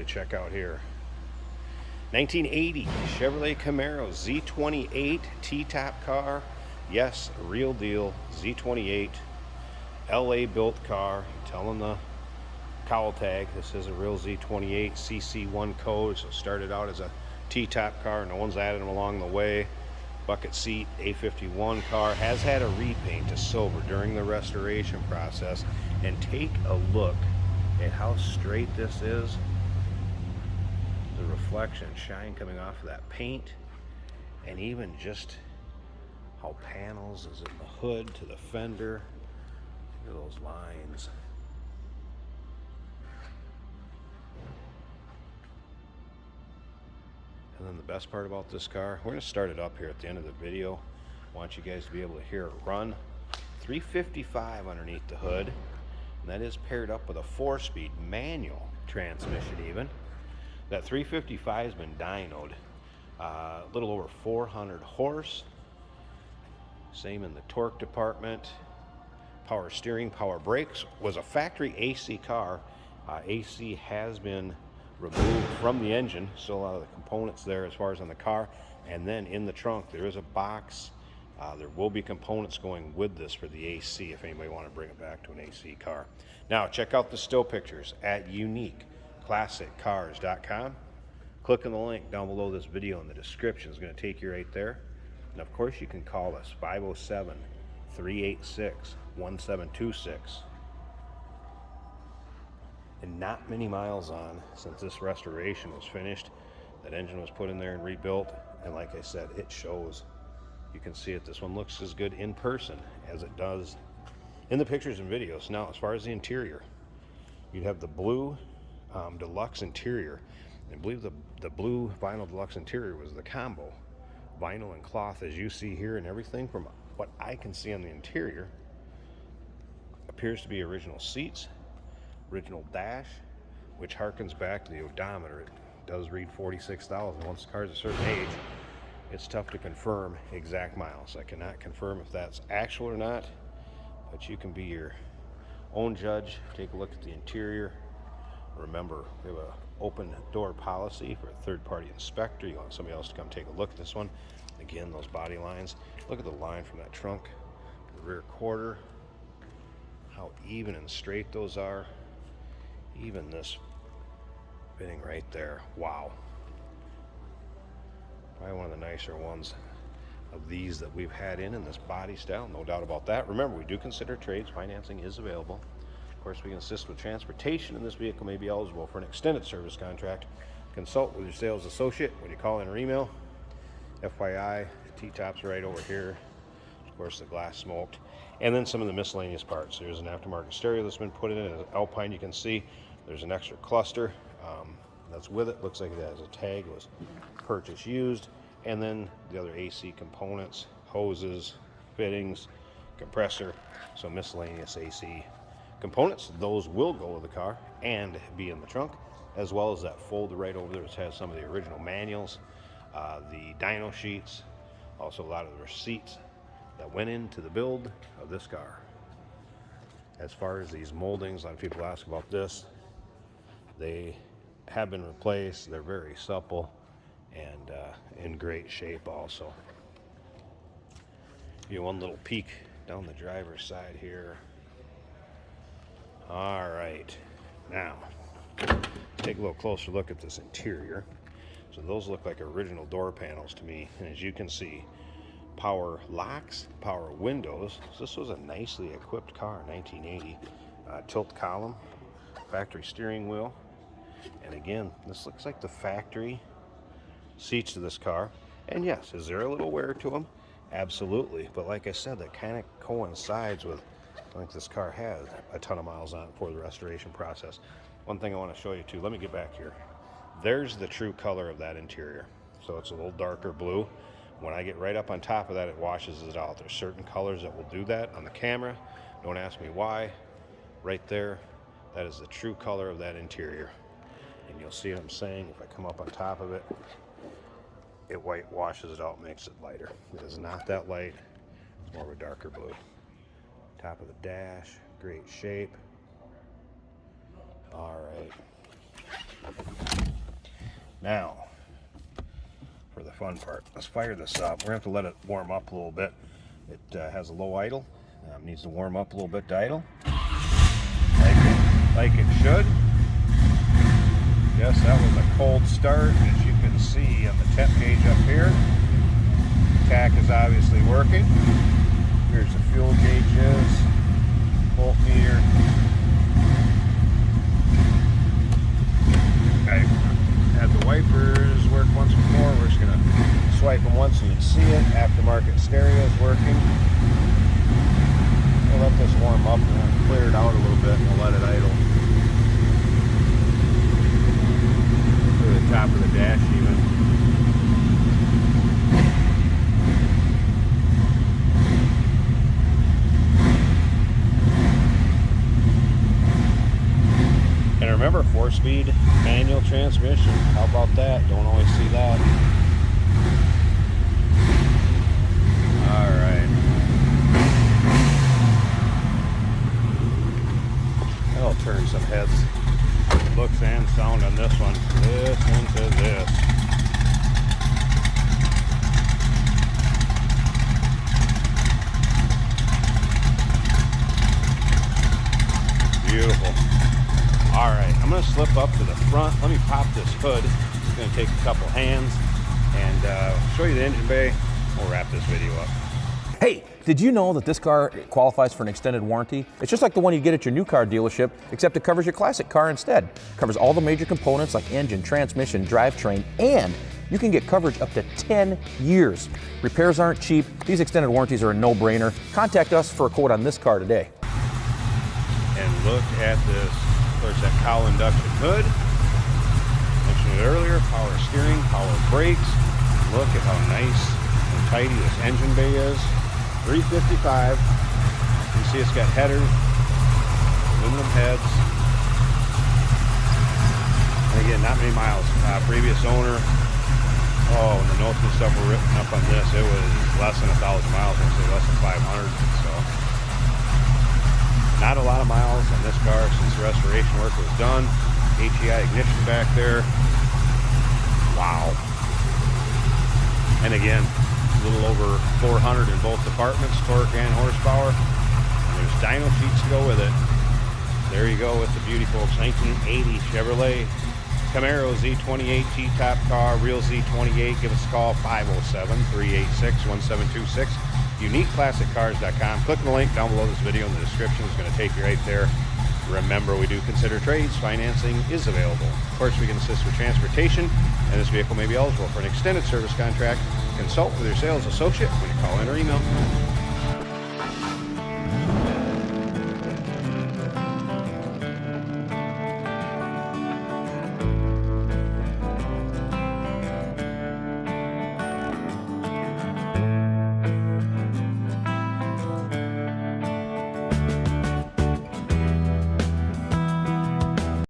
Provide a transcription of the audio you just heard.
to check out here. 1980 Chevrolet Camaro Z28 T-top car. Yes, real deal Z28, LA built car. Telling the cowl tag this is a real Z28 CC1 code. So it started out as a T-top car. No one's added them along the way. Bucket seat A51 car. Has had a repaint to silver during the restoration process. And take a look at how straight this is. The reflection, shine coming off of that paint, and even just how panels is in the hood to the fender. Look at those lines. And then the best part about this car, we're going to start it up here at the end of the video. I want you guys to be able to hear it run. 355 underneath the hood, and that is paired up with a 4-speed manual transmission even. That 355 has been dynoed, a little over 400 horse. Same in the torque department. Power steering, power brakes. Was a factory AC car. AC has been removed from the engine, so a lot of the components there as far as on the car. And then in the trunk there is a box. There will be components going with this for the AC if anybody want to bring it back to an AC car. Now check out the still pictures at uniqueclassiccars.com. Click on the link down below this video in the description. It's going to take you right there. And of course you can call us 507-386-1726. And not many miles on since this restoration was finished. That engine was put in there and rebuilt, and like I said, it shows. You can see it. This one looks as good in person as it does in the pictures and videos. Now as far as the interior, you'd have the blue deluxe interior. I believe the blue vinyl deluxe interior was the combo vinyl and cloth, as you see here, and everything from what I can see on the interior appears to be original seats, original dash, which harkens back to the odometer. It does read 46,000. Once the car's a certain age, it's tough to confirm exact miles. I cannot confirm if that's actual or not, but you can be your own judge. Take a look at the interior. Remember, we have an open door policy for a third-party inspector. You want somebody else to come take a look at this one. Again, those body lines. Look at the line from that trunk to the rear quarter. How even and straight those are. Even this fitting right there. Wow. Probably one of the nicer ones of these that we've had in this body style. No doubt about that. Remember, we do consider trades. Financing is available. Of course, we can assist with transportation, and this vehicle may be eligible for an extended service contract. Consult with your sales associate when you call in or email. FYI, T-tops right over here. Of course, the glass smoked. And then some of the miscellaneous parts. There's an aftermarket stereo that's been put in. An Alpine, you can see. There's an extra cluster that's with it. Looks like it has a tag. It was purchased used. And then the other AC components, hoses, fittings, compressor. So miscellaneous AC components, those will go with the car and be in the trunk, as well as that folder right over there which has some of the original manuals, the dyno sheets, also a lot of the receipts that went into the build of this car. As far as these moldings, a lot of people ask about this. They have been replaced. They're very supple and in great shape also. Give you one little peek down the driver's side here. All right, now take a little closer look at this interior. So those look like original door panels to me, and as you can see, power locks, power windows. So this was a nicely equipped car, 1980. Tilt column, factory steering wheel, and again, this looks like the factory seats of this car. And yes, is there a little wear to them? Absolutely, but like I said, that kind of coincides with, I think this car has a ton of miles on it for the restoration process. One thing I want to show you too, let me get back here. There's the true color of that interior. So it's a little darker blue. When I get right up on top of that, it washes it out. There's certain colors that will do that on the camera. Don't ask me why. Right there, that is the true color of that interior. And you'll see what I'm saying. If I come up on top of it, it white washes it out, makes it lighter. It is not that light. It's more of a darker blue. Top of the dash, great shape. All right. Now, for the fun part, let's fire this up. We're gonna have to let it warm up a little bit. It has a low idle. Needs to warm up a little bit to idle. Like it should. Yes, that was a cold start, as you can see on the temp gauge up here. Tach is obviously working. Here's the fuel gauges, voltmeter. I had the wipers work once before. We're just gonna swipe them once so you can see it. Aftermarket stereo is working. We'll let this warm up and then clear it out a little bit and we'll let it idle. To the top of the dash even. And remember, 4-speed manual transmission. How about that? Don't always see that. All right. That'll turn some heads. Looks and sound on this one. Listen to this. Beautiful. All right, I'm going to slip up to the front. Let me pop this hood. It's going to take a couple hands and show you the engine bay. We'll wrap this video up. Hey, did you know that this car qualifies for an extended warranty? It's just like the one you get at your new car dealership, except it covers your classic car instead. It covers all the major components like engine, transmission, drivetrain, and you can get coverage up to 10 years. Repairs aren't cheap. These extended warranties are a no-brainer. Contact us for a quote on this car today. And look at this. There's that cowl induction hood. Mentioned it earlier, power steering, power brakes. Look at how nice and tidy this engine bay is. 355. You see it's got headers, aluminum heads. And again, not many miles. Previous owner, when the notes and stuff were written up on this, it was less than 1,000 miles, actually less than 500. So, not a lot of miles on this car since the restoration work was done. HEI ignition back there. Wow. And again, a little over 400 in both departments, torque and horsepower. And there's dyno sheets to go with it. There you go with the beautiful 1980 Chevrolet Camaro Z28 T-top car, real Z28. Give us a call, 507-386-1726. UniqueClassicCars.com. Click the link down below this video in the description. It's going to take you right there. Remember, we do consider trades. Financing is available. Of course, we can assist with transportation, and this vehicle may be eligible for an extended service contract. Consult with your sales associate when you call in or email.